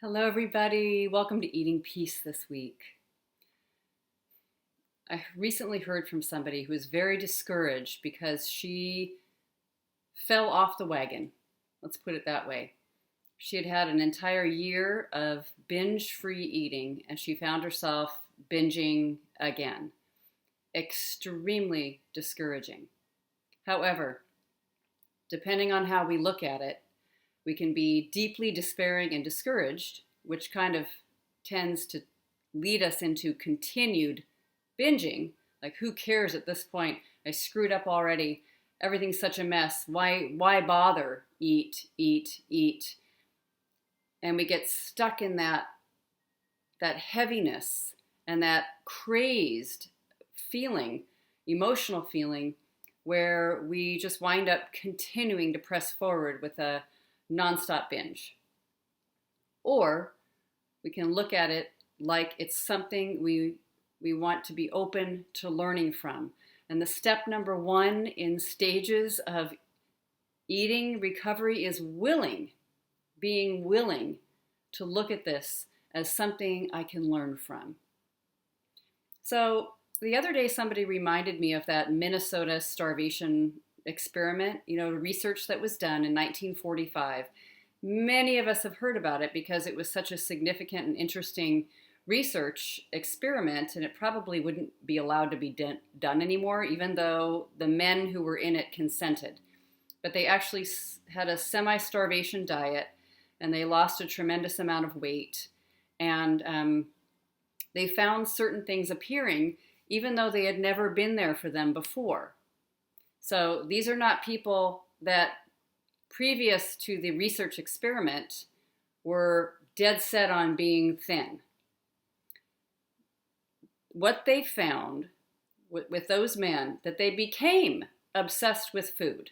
Hello, everybody. Welcome to Eating Peace this week. I recently heard from somebody who was very discouraged because she fell off the wagon. Let's put it that way. She had had an entire year of binge-free eating and she found herself binging again. Extremely discouraging. However, depending on how we look at it, we can be deeply despairing and discouraged, which kind of tends to lead us into continued binging. Like, who cares at this point? I screwed up already. Everything's such a mess. Why bother? Eat, eat, eat. And we get stuck in that heaviness and that crazed feeling, emotional feeling, where we just wind up continuing to press forward with a nonstop binge. Or we can look at it like it's something we want to be open to learning from. And the step number one in stages of eating recovery is being willing to look at this as something I can learn from. So the other day, somebody reminded me of that Minnesota starvation experiment, research that was done in 1945. Many of us have heard about it because it was such a significant and interesting research experiment, and it probably wouldn't be allowed to be done anymore, even though the men who were in it consented. But they actually had a semi-starvation diet, and they lost a tremendous amount of weight, and they found certain things appearing even though they had never been there for them before. So these are not people that previous to the research experiment were dead set on being thin. What they found with those men, that they became obsessed with food.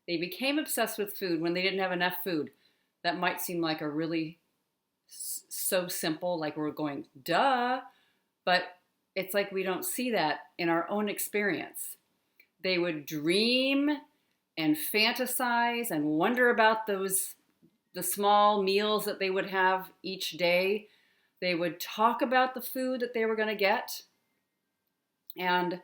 They became obsessed with food when they didn't have enough food. That might seem like a really so simple, like we're going, duh, but it's like we don't see that in our own experience. They would dream and fantasize and wonder about the small meals that they would have each day. They would talk about the food that they were going to get. And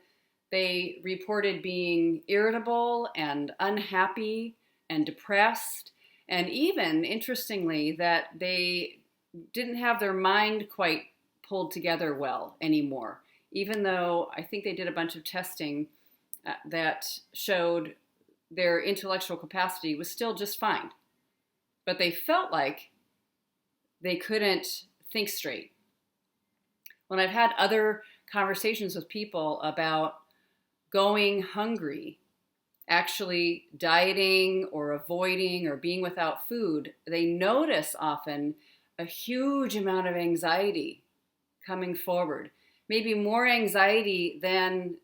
they reported being irritable and unhappy and depressed. And even, interestingly, that they didn't have their mind quite pulled together well anymore. Even though I think they did a bunch of testing that showed their intellectual capacity was still just fine. But they felt like they couldn't think straight. When I've had other conversations with people about going hungry, actually dieting or avoiding or being without food, they notice often a huge amount of anxiety coming forward. Maybe more anxiety than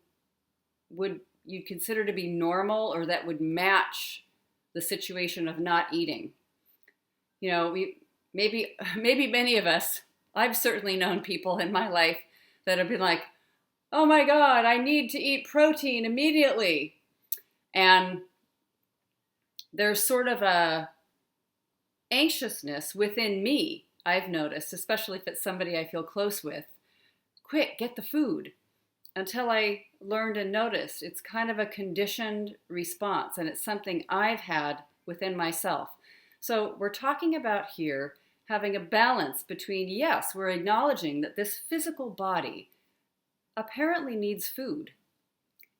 would you consider to be normal or that would match the situation of not eating. Maybe many of us, I've certainly known people in my life that have been like, oh my God, I need to eat protein immediately. And there's sort of a anxiousness within me, I've noticed, especially if it's somebody I feel close with. Quick, get the food. Until I learned and noticed, it's kind of a conditioned response, and it's something I've had within myself. So we're talking about here having a balance between, yes, we're acknowledging that this physical body apparently needs food.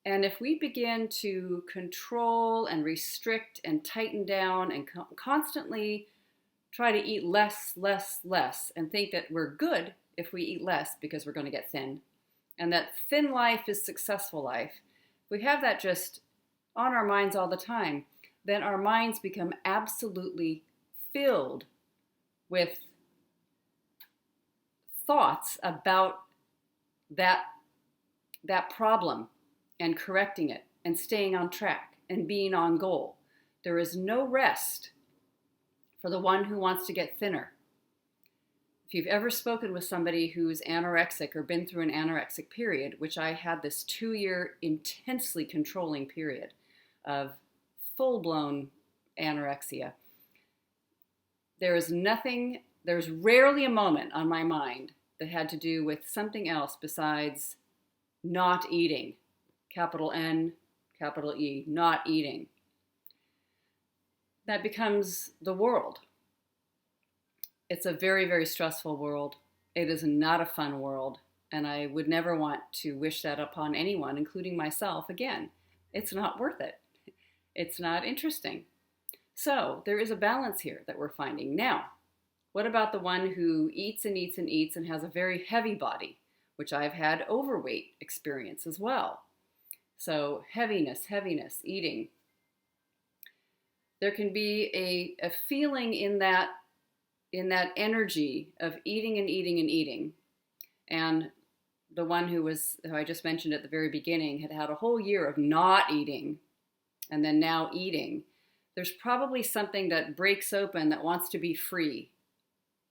And if we begin to control and restrict and tighten down and constantly try to eat less, and think that we're good if we eat less because we're going to get thin, and that thin life is successful life, if we have that just on our minds all the time, then our minds become absolutely filled with thoughts about that problem and correcting it and staying on track and being on goal. There is no rest for the one who wants to get thinner. If you've ever spoken with somebody who's anorexic or been through an anorexic period, which I had this 2-year intensely controlling period of full-blown anorexia, there is nothing there's rarely a moment on my mind that had to do with something else besides not eating. Capital N, capital E, not eating. That becomes the world. It's a very, very stressful world. It is not a fun world. And I would never want to wish that upon anyone, including myself. Again, it's not worth it. It's not interesting. So there is a balance here that we're finding. Now, what about the one who eats and eats and eats and has a very heavy body, which I've had overweight experience as well. So heaviness, eating. There can be a feeling in that energy of eating and eating and eating. And the one who I just mentioned at the very beginning had had a whole year of not eating and then now eating. There's probably something that breaks open that wants to be free.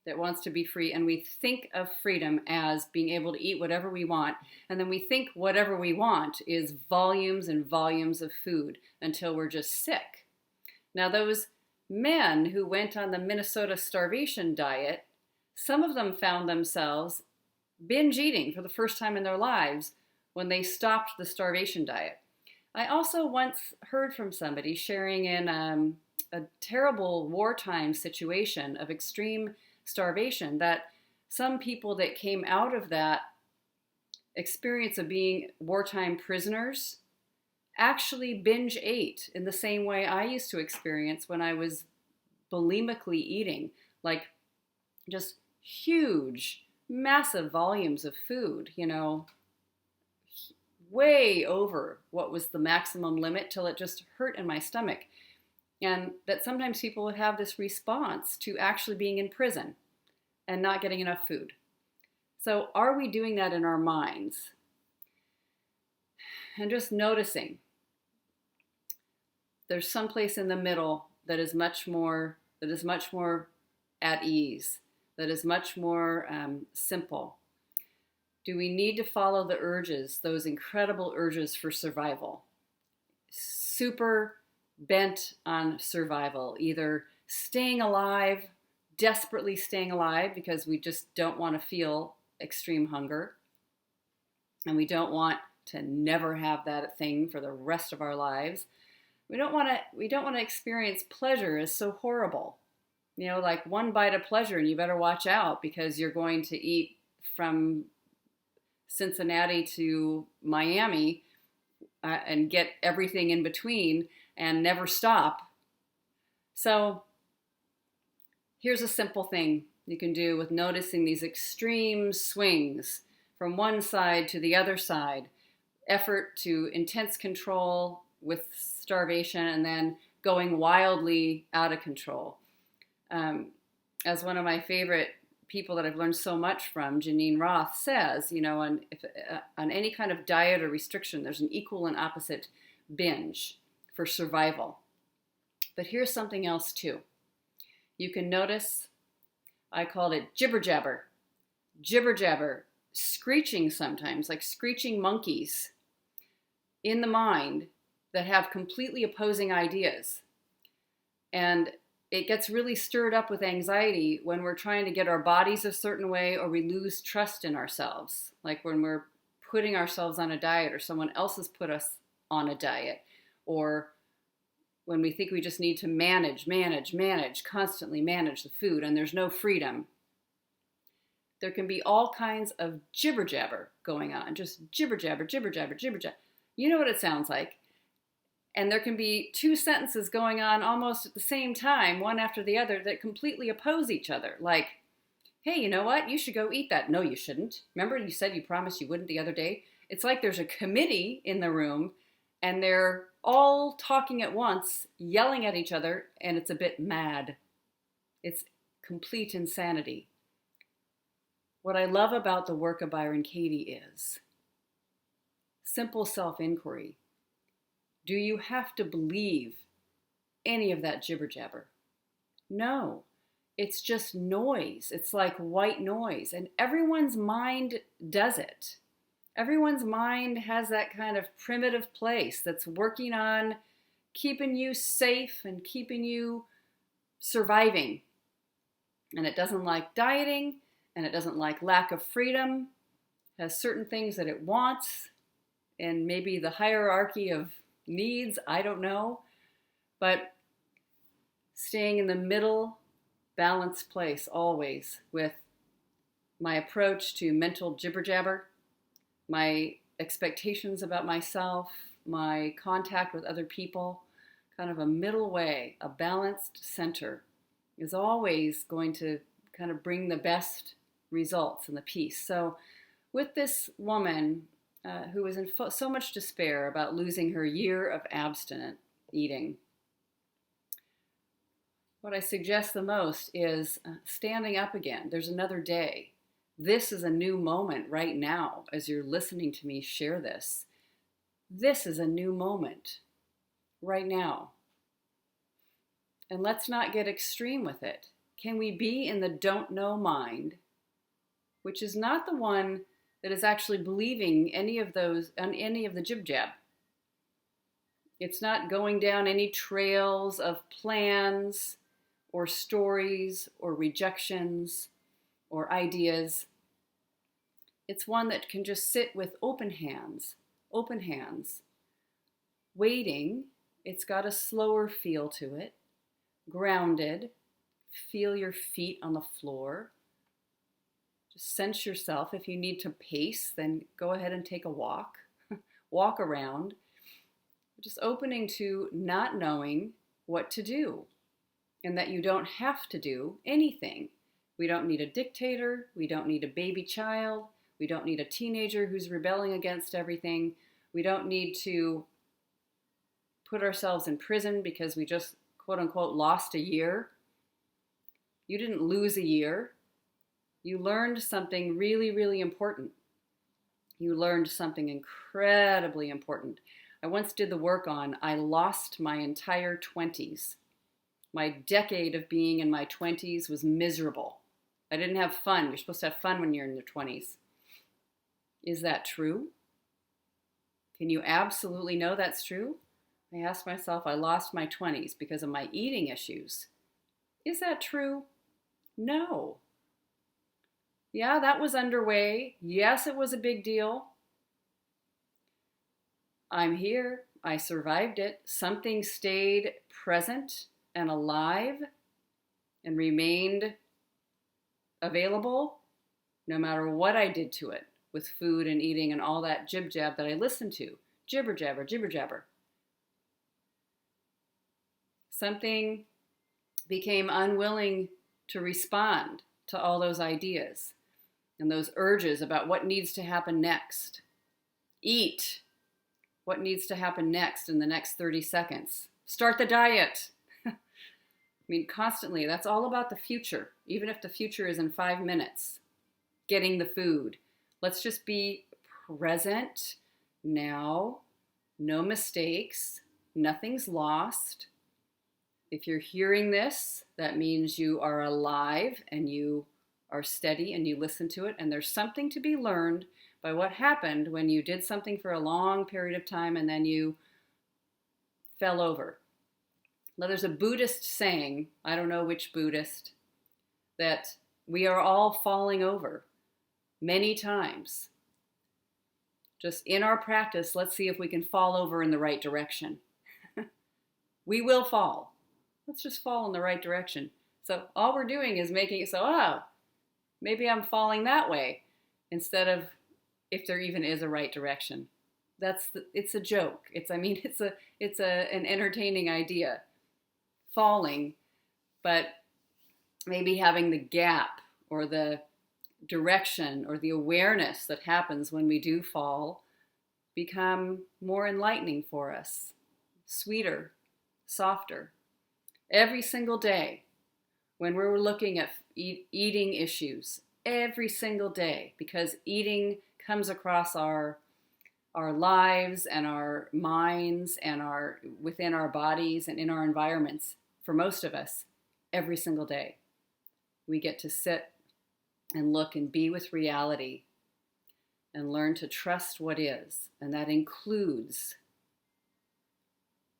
And we think of freedom as being able to eat whatever we want. And then we think whatever we want is volumes and volumes of food until we're just sick. Now, those men who went on the Minnesota starvation diet, some of them found themselves binge eating for the first time in their lives when they stopped the starvation diet. I also once heard from somebody sharing in a terrible wartime situation of extreme starvation that some people that came out of that experience of being wartime prisoners actually binge ate in the same way I used to experience when I was bulimically eating, like just huge, massive volumes of food, way over what was the maximum limit till it just hurt in my stomach. And that sometimes people would have this response to actually being in prison and not getting enough food. So are we doing that in our minds? And just noticing there's some place in the middle that is much more at ease, that is much more simple. Do we need to follow the urges, those incredible urges for survival? Super bent on survival, either staying alive, desperately staying alive because we just don't want to feel extreme hunger, and we don't want to never have that thing for the rest of our lives. We don't want to experience pleasure as so horrible. Like one bite of pleasure and you better watch out because you're going to eat from Cincinnati to Miami and get everything in between and never stop. So here's a simple thing you can do with noticing these extreme swings from one side to the other side. Effort to intense control with starvation and then going wildly out of control. As one of my favorite people that I've learned so much from, Janine Roth, says, on any kind of diet or restriction, there's an equal and opposite binge for survival. But here's something else too. You can notice, I called it Jibber-Jabber. Jibber-Jabber, screeching sometimes, like screeching monkeys in the mind that have completely opposing ideas. And it gets really stirred up with anxiety when we're trying to get our bodies a certain way or we lose trust in ourselves. Like when we're putting ourselves on a diet or someone else has put us on a diet, or when we think we just need to constantly manage the food and there's no freedom. There can be all kinds of jibber-jabber going on, just jibber-jabber, jibber-jabber, jibber-jabber. You know what it sounds like. And there can be two sentences going on almost at the same time, one after the other, that completely oppose each other. Like, hey, you know what? You should go eat that. No, you shouldn't. Remember you said you promised you wouldn't the other day? It's like there's a committee in the room and they're all talking at once, yelling at each other, and it's a bit mad. It's complete insanity. What I love about the work of Byron Katie is simple self-inquiry. Do you have to believe any of that jibber-jabber? No, it's just noise. It's like white noise, and everyone's mind does it. Everyone's mind has that kind of primitive place that's working on keeping you safe and keeping you surviving. And it doesn't like dieting, and it doesn't like lack of freedom, has certain things that it wants, and maybe the hierarchy of needs, I don't know. But staying in the middle, balanced place always with my approach to mental jibber-jabber, my expectations about myself, my contact with other people, kind of a middle way, a balanced center is always going to kind of bring the best results and the peace. So with this woman who was in so much despair about losing her year of abstinent eating, what I suggest the most is standing up again. There's another day. This is a new moment right now as you're listening to me share this. This is a new moment right now. And let's not get extreme with it. Can we be in the don't know mind, which is not the one that is actually believing any of the jib-jab? It's not going down any trails of plans or stories or rejections or ideas. It's one that can just sit with open hands, waiting. It's got a slower feel to it, grounded. Feel your feet on the floor. Just sense yourself. If you need to pace, then go ahead and take a walk. Walk around. Just opening to not knowing what to do, and that you don't have to do anything. We don't need a dictator. We don't need a baby child. We don't need a teenager who's rebelling against everything. We don't need to put ourselves in prison because we just, quote unquote, lost a year. You didn't lose a year. You learned something really, really important. You learned something incredibly important. I once did the work on, I lost my entire 20s. My decade of being in my 20s was miserable. I didn't have fun. You're supposed to have fun when you're in your 20s. Is that true? Can you absolutely know that's true? I asked myself, I lost my 20s because of my eating issues. Is that true? No. Yeah, that was underway. Yes, it was a big deal. I'm here. I survived it. Something stayed present and alive and remained available no matter what I did to it with food and eating and all that jib-jab that I listened to. Jibber-jabber, jibber-jabber. Something became unwilling to respond to all those ideas and those urges about what needs to happen next. Eat. What needs to happen next in the next 30 seconds? Start the diet. I mean, constantly, that's all about the future, even if the future is in 5 minutes. Getting the food. Let's just be present now. No mistakes. Nothing's lost. If you're hearing this, that means you are alive and you are steady and you listen to it, and there's something to be learned by what happened when you did something for a long period of time and then you fell over. Now, there's a Buddhist saying, I don't know which Buddhist, that we are all falling over many times. Just in our practice, let's see if we can fall over in the right direction. We will fall. Let's just fall in the right direction. So all we're doing is making it so, maybe I'm falling that way, instead of if there even is a right direction. It's a joke. It's an entertaining idea. Falling, but maybe having the gap or the direction or the awareness that happens when we do fall become more enlightening for us, sweeter, softer. Every single day when we're looking at eating issues, every single day, because eating comes across our lives and our minds and within our bodies and in our environments, for most of us, every single day. We get to sit and look and be with reality and learn to trust what is. And that includes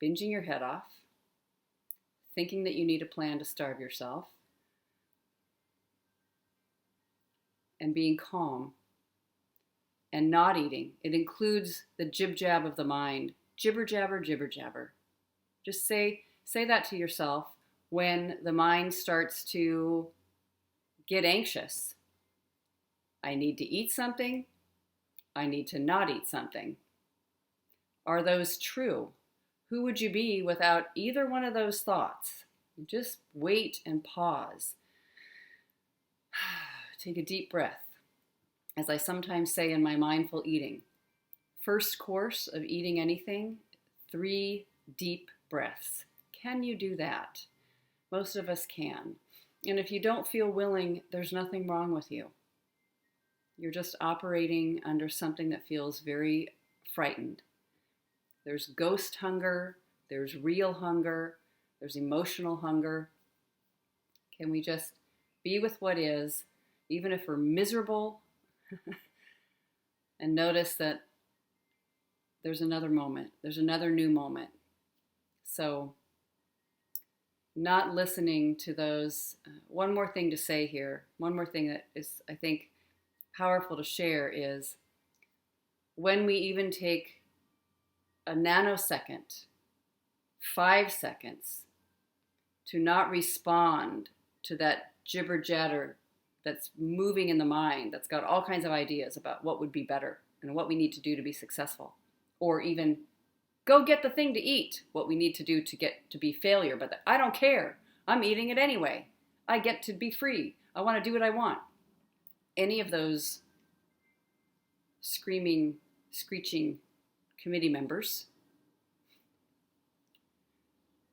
binging your head off, thinking that you need a plan to starve yourself, and being calm and not eating. It includes the jib-jab of the mind. Jibber-jabber, jibber-jabber. Just say that to yourself when the mind starts to get anxious. I need to eat something. I need to not eat something. Are those true? Who would you be without either one of those thoughts? Just wait and pause. Take a deep breath. As I sometimes say in my mindful eating, first course of eating anything, 3 deep breaths. Can you do that? Most of us can. And if you don't feel willing, there's nothing wrong with you. You're just operating under something that feels very frightened. There's ghost hunger, there's real hunger, there's emotional hunger. Can we just be with what is, even if we're miserable, and notice that there's another moment, there's another new moment. So, not listening to those. One more thing to say here, one more thing that is, I think, powerful to share is when we even take a nanosecond, 5 seconds, to not respond to that jibber-jabber that's moving in the mind, that's got all kinds of ideas about what would be better and what we need to do to be successful, or even go get the thing to eat, what we need to do to get to be failure, but I don't care. I'm eating it anyway. I get to be free. I want to do what I want. Any of those screaming, screeching committee members,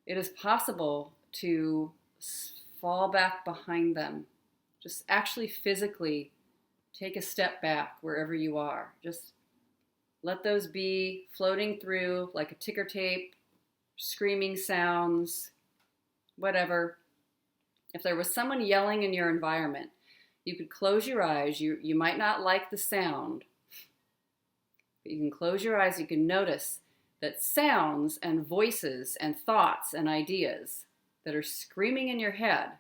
it is possible to fall back behind them. Just actually physically take a step back wherever you are. Just let those be floating through like a ticker tape, screaming sounds, whatever. If there was someone yelling in your environment, you could close your eyes. You might not like the sound, but you can close your eyes. You can notice that sounds and voices and thoughts and ideas that are screaming in your head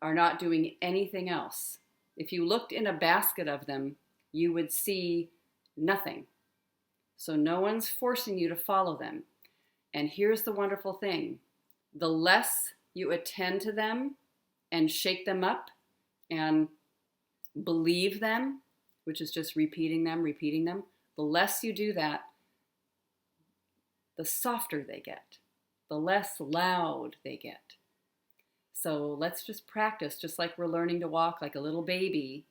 are not doing anything else. If you looked in a basket of them, you would see nothing. So no one's forcing you to follow them. And here's the wonderful thing. The less you attend to them and shake them up and believe them, which is just repeating them, the less you do that, the softer they get, the less loud they get. So let's just practice, just like we're learning to walk like a little baby,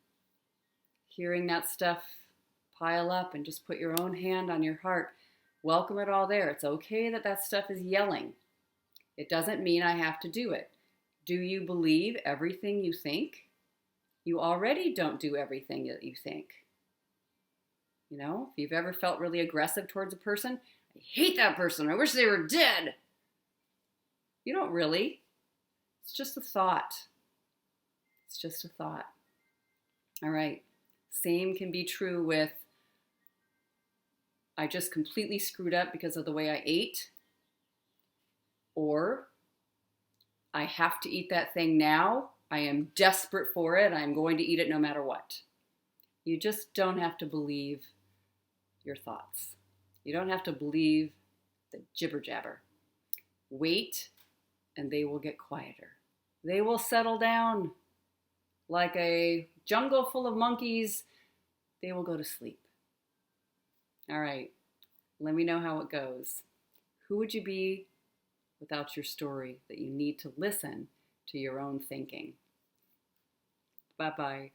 hearing that stuff pile up, and just put your own hand on your heart. Welcome it all there. It's okay that that stuff is yelling. It doesn't mean I have to do it. Do you believe everything you think? You already don't do everything that you think. You know, if you've ever felt really aggressive towards a person, I hate that person. I wish they were dead. You don't really. It's just a thought. It's just a thought. All right. Same can be true with, I just completely screwed up because of the way I ate. Or, I have to eat that thing now. I am desperate for it. I'm going to eat it no matter what. You just don't have to believe your thoughts. You don't have to believe the jibber-jabber. Wait, and they will get quieter. They will settle down like a jungle full of monkeys. They will go to sleep. All right, let me know how it goes. Who would you be without your story that you need to listen to your own thinking? Bye-bye.